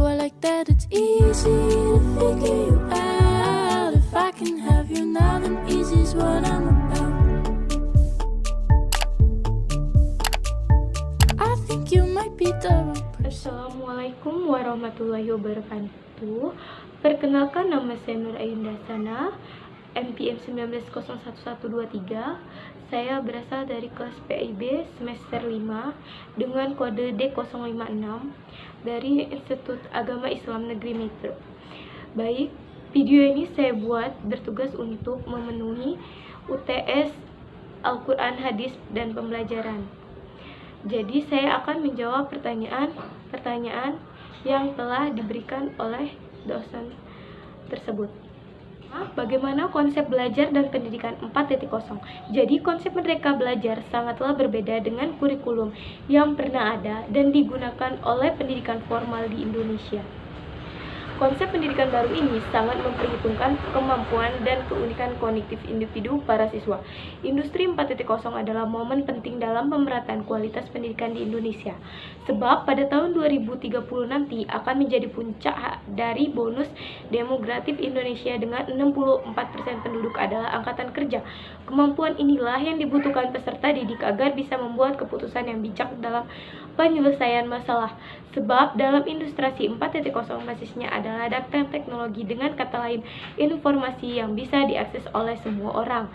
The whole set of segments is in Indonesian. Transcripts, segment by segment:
are like that, it's easy to figure you out. If I can have you now, then easy's what I'm about. I think you might be the wrong person. Assalamualaikum warahmatullahi wabarakatuh. Perkenalkan, nama saya Nur Ayunda Sana, NPM 19011123. Saya berasal dari kelas PIB semester 5 dengan kode D056 dari Institut Agama Islam Negeri Metro. Baik, video ini saya buat bertugas untuk memenuhi UTS Al-Quran, Hadis, dan Pembelajaran. Jadi saya akan menjawab pertanyaan yang telah diberikan oleh dosen tersebut. Bagaimana konsep belajar dan pendidikan 4.0? Jadi konsep Merdeka Belajar sangatlah berbeda dengan kurikulum yang pernah ada dan digunakan oleh pendidikan formal di Indonesia. Konsep pendidikan baru ini sangat memperhitungkan kemampuan dan keunikan kognitif individu para siswa. Industri 4.0 adalah momen penting dalam pemerataan kualitas pendidikan di Indonesia. Sebab pada tahun 2030 nanti akan menjadi puncak dari bonus demografis Indonesia dengan 64% penduduk adalah angkatan kerja. Kemampuan inilah yang dibutuhkan peserta didik agar bisa membuat keputusan yang bijak dalam penyelesaian masalah. Sebab dalam industri 4.0 basisnya adalah data teknologi, dengan kata lain informasi yang bisa diakses oleh semua orang.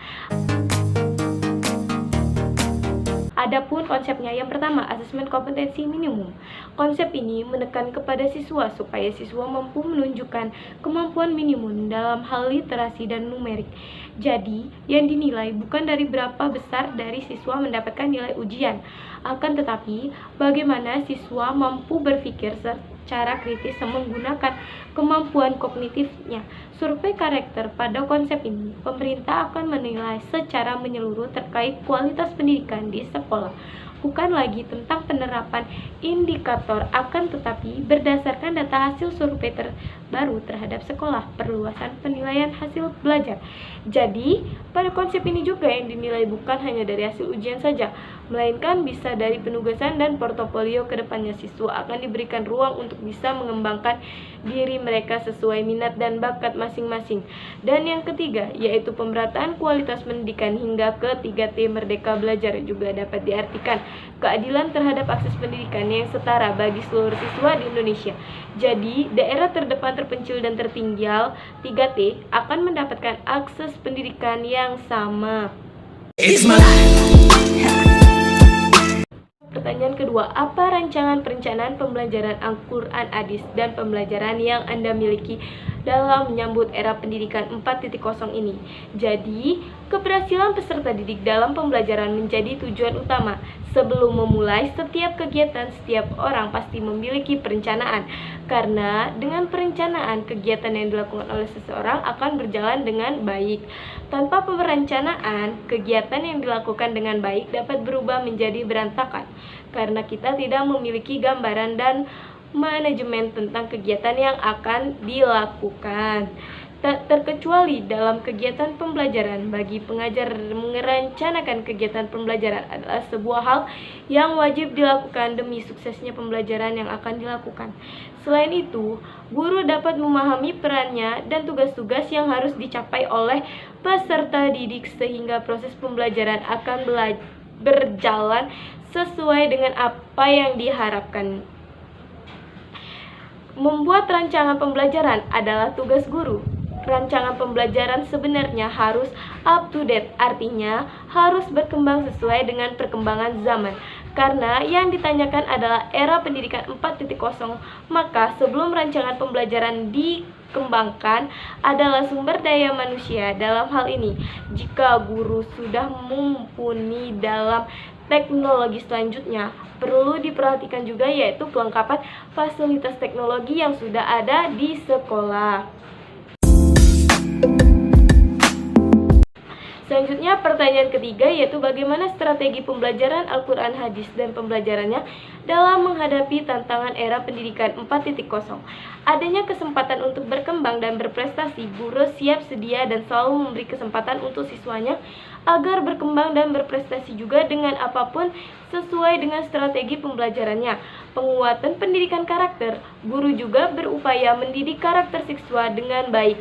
Adapun konsepnya, yang pertama, asesmen kompetensi minimum. Konsep ini menekan kepada siswa supaya siswa mampu menunjukkan kemampuan minimum dalam hal literasi dan numerik. Jadi, yang dinilai bukan dari berapa besar dari siswa mendapatkan nilai ujian, akan tetapi bagaimana siswa mampu berpikir secara kritis menggunakan kemampuan kognitifnya. Survei karakter pada konsep ini, pemerintah akan menilai secara menyeluruh terkait kualitas pendidikan di sekolah. Bukan lagi tentang penerapan indikator, akan tetapi berdasarkan data hasil survei terbaru terhadap sekolah, perluasan penilaian hasil belajar. Jadi, pada konsep ini juga yang dinilai bukan hanya dari hasil ujian saja, melainkan bisa dari penugasan dan portofolio ke depannya. Siswa akan diberikan ruang untuk bisa mengembangkan diri mereka sesuai minat dan bakat masing-masing. Dan yang ketiga, yaitu pemerataan kualitas pendidikan hingga ke 3T Merdeka Belajar, juga dapat diartikan keadilan terhadap akses pendidikan yang setara bagi seluruh siswa di Indonesia. Jadi, daerah terdepan, terpencil, dan tertinggal 3T akan mendapatkan akses pendidikan yang sama. Pertanyaan kedua, apa rancangan perencanaan pembelajaran Al-Quran, Hadis, dan pembelajaran yang Anda miliki dalam menyambut era pendidikan 4.0 ini? Jadi, keberhasilan peserta didik dalam pembelajaran menjadi tujuan utama. Sebelum memulai setiap kegiatan, setiap orang pasti memiliki perencanaan. Karena dengan perencanaan, kegiatan yang dilakukan oleh seseorang akan berjalan dengan baik. Tanpa perencanaan, kegiatan yang dilakukan dengan baik dapat berubah menjadi berantakan. Karena kita tidak memiliki gambaran dan manajemen tentang kegiatan yang akan dilakukan. Tak terkecuali dalam kegiatan pembelajaran, bagi pengajar merencanakan kegiatan pembelajaran adalah sebuah hal yang wajib dilakukan demi suksesnya pembelajaran yang akan dilakukan. Selain itu, guru dapat memahami perannya dan tugas-tugas yang harus dicapai oleh peserta didik sehingga proses pembelajaran akan berjalan sesuai dengan apa yang diharapkan. Membuat rancangan pembelajaran adalah tugas guru. Rancangan pembelajaran sebenarnya harus up to date, artinya harus berkembang sesuai dengan perkembangan zaman. Karena yang ditanyakan adalah era pendidikan 4.0, maka sebelum rancangan pembelajaran dikembangkan adalah sumber daya manusia. Dalam hal ini, jika guru sudah mumpuni dalam teknologi selanjutnya, perlu diperhatikan juga yaitu kelengkapan fasilitas teknologi yang sudah ada di sekolah. Selanjutnya, pertanyaan ketiga yaitu bagaimana strategi pembelajaran Al-Quran, Hadis, dan pembelajarannya dalam menghadapi tantangan era pendidikan 4.0. Adanya kesempatan untuk berkembang dan berprestasi, guru siap sedia dan selalu memberi kesempatan untuk siswanya agar berkembang dan berprestasi juga dengan apapun sesuai dengan strategi pembelajarannya. penguatan pendidikan karakter, guru juga berupaya mendidik karakter siswa dengan baik.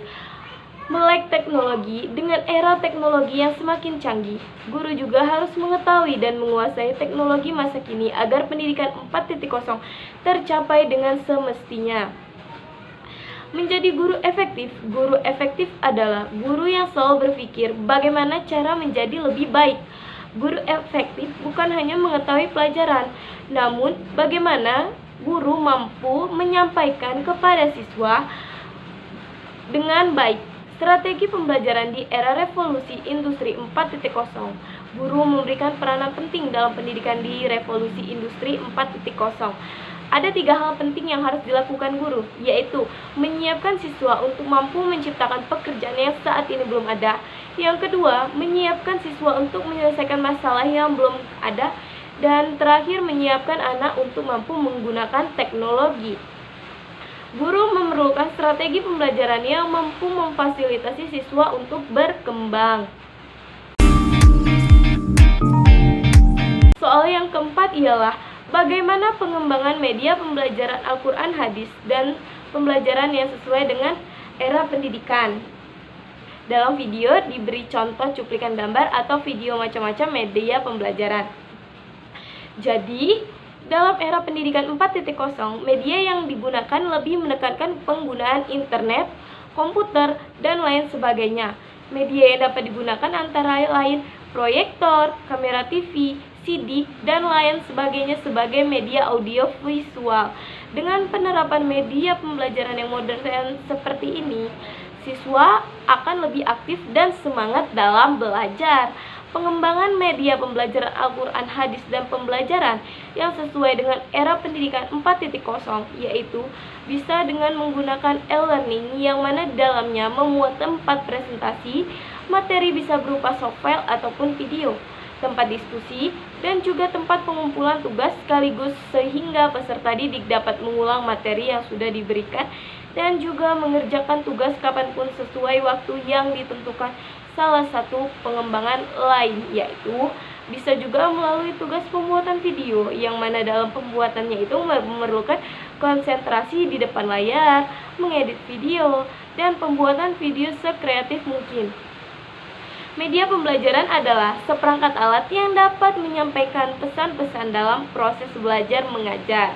Melek teknologi, dengan era teknologi yang semakin canggih, guru juga harus mengetahui dan menguasai teknologi masa kini agar pendidikan 4.0 tercapai dengan semestinya. Menjadi guru efektif adalah guru yang selalu berpikir bagaimana cara menjadi lebih baik. Guru efektif bukan hanya mengetahui pelajaran, namun bagaimana guru mampu menyampaikan kepada siswa dengan baik. Strategi pembelajaran di era revolusi industri 4.0. Guru memberikan peranan penting dalam pendidikan di revolusi industri 4.0. Ada 3 hal penting yang harus dilakukan guru, yaitu menyiapkan siswa untuk mampu menciptakan pekerjaan yang saat ini belum ada. Yang kedua, menyiapkan siswa untuk menyelesaikan masalah yang belum ada. Dan terakhir, menyiapkan anak untuk mampu menggunakan teknologi. Guru memerlukan strategi pembelajaran yang mampu memfasilitasi siswa untuk berkembang. Soal yang keempat ialah bagaimana pengembangan media pembelajaran Al-Quran Hadis dan pembelajaran yang sesuai dengan era pendidikan. Dalam video diberi contoh cuplikan gambar atau video macam-macam media pembelajaran. Jadi, dalam era pendidikan 4.0, media yang digunakan lebih menekankan penggunaan internet, komputer, dan lain sebagainya. Media yang dapat digunakan antara lain proyektor, kamera TV, CD, dan lain sebagainya sebagai media audio visual. Dengan penerapan media pembelajaran yang modern seperti ini, siswa akan lebih aktif dan semangat dalam belajar. Pengembangan media pembelajaran Al-Quran Hadis dan pembelajaran yang sesuai dengan era pendidikan 4.0, yaitu bisa dengan menggunakan e-learning yang mana dalamnya memuat tempat presentasi, materi bisa berupa soft file ataupun video, tempat diskusi, dan juga tempat pengumpulan tugas sekaligus sehingga peserta didik dapat mengulang materi yang sudah diberikan dan juga mengerjakan tugas kapanpun sesuai waktu yang ditentukan. Salah satu pengembangan lain yaitu bisa juga melalui tugas pembuatan video yang mana dalam pembuatannya itu memerlukan konsentrasi di depan layar, mengedit video, dan pembuatan video sekreatif mungkin. Media pembelajaran adalah seperangkat alat yang dapat menyampaikan pesan-pesan dalam proses belajar mengajar.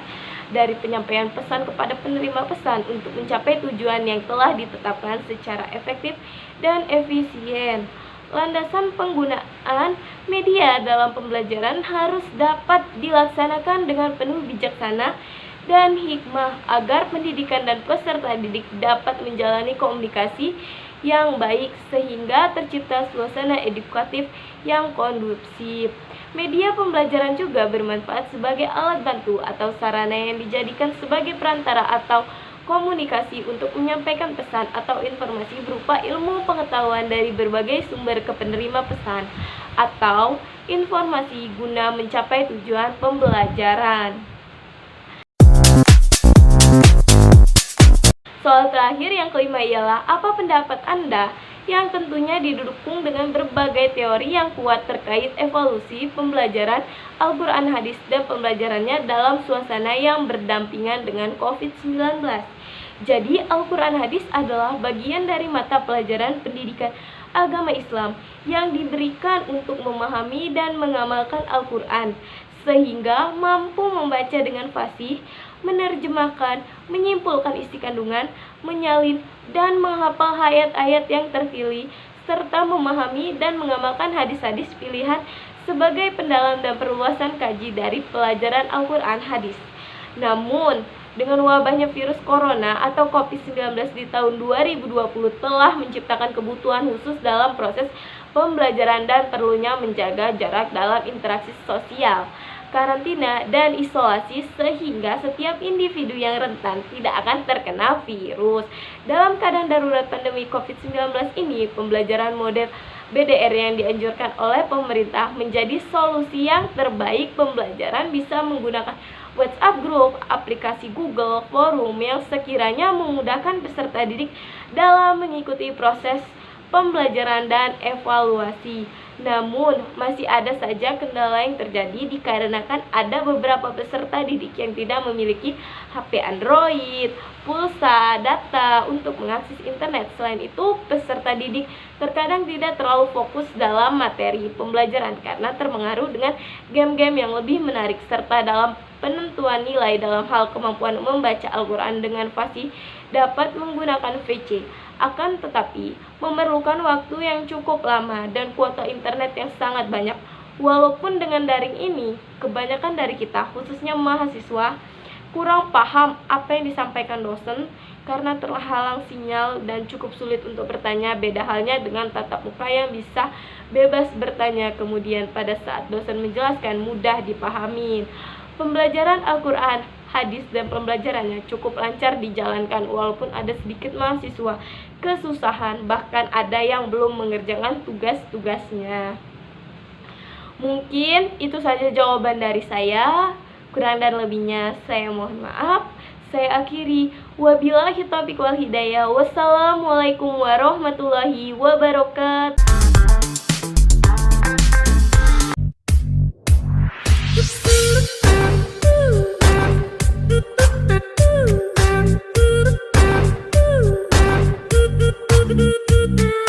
Dari penyampaian pesan kepada penerima pesan untuk mencapai tujuan yang telah ditetapkan secara efektif dan efisien. Landasan penggunaan media dalam pembelajaran harus dapat dilaksanakan dengan penuh bijaksana dan hikmah agar pendidikan dan peserta didik dapat menjalani komunikasi yang baik sehingga tercipta suasana edukatif yang kondusif. Media pembelajaran juga bermanfaat sebagai alat bantu atau sarana yang dijadikan sebagai perantara atau komunikasi untuk menyampaikan pesan atau informasi berupa ilmu pengetahuan dari berbagai sumber ke penerima pesan atau informasi guna mencapai tujuan pembelajaran. Soal terakhir yang kelima ialah apa pendapat Anda, yang tentunya didukung dengan berbagai teori yang kuat terkait evolusi pembelajaran Al-Quran Hadis dan pembelajarannya dalam suasana yang berdampingan dengan COVID-19. Jadi, Al-Quran Hadis adalah bagian dari mata pelajaran pendidikan agama Islam yang diberikan untuk memahami dan mengamalkan Al-Quran, sehingga mampu membaca dengan fasih, menerjemahkan, menyimpulkan isi kandungan, menyalin, dan menghafal ayat-ayat yang terpilih, serta memahami dan mengamalkan hadis-hadis pilihan sebagai pendalam dan perluasan kaji dari pelajaran Al-Quran Hadis. Namun, dengan wabahnya virus corona atau COVID-19 di tahun 2020 telah menciptakan kebutuhan khusus dalam proses pembelajaran dan perlunya menjaga jarak dalam interaksi sosial, karantina, dan isolasi sehingga setiap individu yang rentan tidak akan terkena virus. Dalam keadaan darurat pandemi COVID-19 ini, pembelajaran model BDR yang dianjurkan oleh pemerintah menjadi solusi yang terbaik. Pembelajaran bisa menggunakan WhatsApp Group, aplikasi Google, forum yang sekiranya memudahkan peserta didik dalam mengikuti proses pembelajaran dan evaluasi. Namun, masih ada saja kendala yang terjadi dikarenakan ada beberapa peserta didik yang tidak memiliki HP Android, pulsa, data untuk mengakses internet. Selain itu, peserta didik terkadang tidak terlalu fokus dalam materi pembelajaran karena terpengaruh dengan game-game yang lebih menarik serta dalam penentuan nilai dalam hal kemampuan membaca Al-Quran dengan fasih dapat menggunakan VC. Akan tetapi, memerlukan waktu yang cukup lama dan kuota internet yang sangat banyak. Walaupun dengan daring ini, kebanyakan dari kita, khususnya mahasiswa, kurang paham apa yang disampaikan dosen karena terhalang sinyal dan cukup sulit untuk bertanya. Beda halnya dengan tatap muka yang bisa bebas bertanya, kemudian pada saat dosen menjelaskan mudah dipahami. Pembelajaran Al-Quran, hadis, dan pembelajarannya cukup lancar dijalankan walaupun ada sedikit mahasiswa kesusahan, bahkan ada yang belum mengerjakan tugas-tugasnya. Mungkin itu saja jawaban dari saya. Kurang dan lebihnya saya mohon maaf. Saya akhiri. Wabillahi taufiq wal hidayah. Wassalamualaikum warahmatullahi wabarakatuh. Do